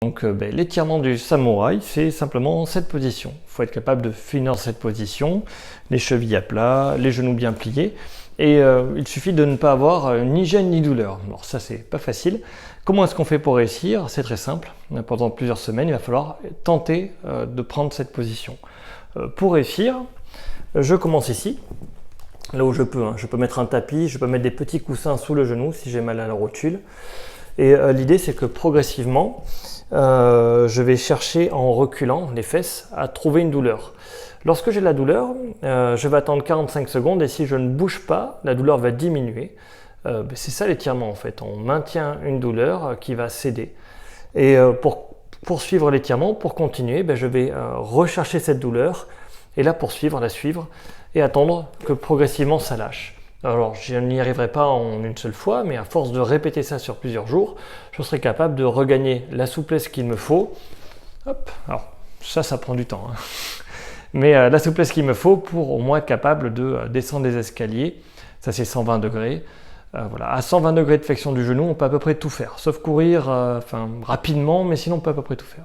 L'étirement du samouraï, c'est simplement cette position. Il faut être capable de finir dans cette position, les chevilles à plat, les genoux bien pliés, et il suffit de ne pas avoir ni gêne ni douleur. Alors ça, c'est pas facile. Comment est-ce qu'on fait pour réussir? C'est très simple. Pendant plusieurs semaines, il va falloir tenter de prendre cette position. Pour réussir, je commence ici, là où je peux. Je peux mettre un tapis, je peux mettre des petits coussins sous le genou si j'ai mal à la rotule. Et l'idée, c'est que progressivement, je vais chercher en reculant les fesses à trouver une douleur. Lorsque j'ai la douleur, je vais attendre 45 secondes et si je ne bouge pas, la douleur va diminuer. C'est ça l'étirement en fait, on maintient une douleur qui va céder. Et pour poursuivre l'étirement, pour continuer, je vais rechercher cette douleur et la poursuivre, la suivre et attendre que progressivement ça lâche. Alors, je n'y arriverai pas en une seule fois, mais à force de répéter ça sur plusieurs jours, je serai capable de regagner la souplesse qu'il me faut. Hop, alors ça prend du temps, mais la souplesse qu'il me faut pour au moins être capable de descendre les escaliers. Ça, c'est 120 degrés. Voilà. À 120 degrés de flexion du genou, on peut à peu près tout faire, sauf courir rapidement, mais sinon on peut à peu près tout faire.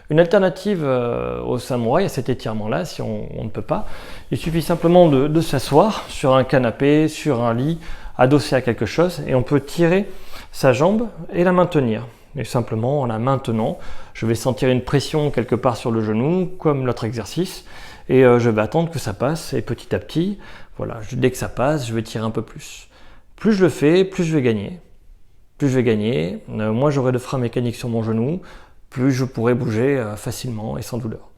Une alternative au samouraï, à cet étirement-là, si on ne peut pas, il suffit simplement de s'asseoir sur un canapé, sur un lit, adossé à quelque chose, et on peut tirer sa jambe et la maintenir. Et simplement, en la maintenant, je vais sentir une pression quelque part sur le genou, comme l'autre exercice, et je vais attendre que ça passe, et petit à petit, voilà, dès que ça passe, je vais tirer un peu plus. Plus je le fais, plus je vais gagner. Plus je vais gagner, moins j'aurai de frein mécanique sur mon genou, plus je pourrai bouger facilement et sans douleur.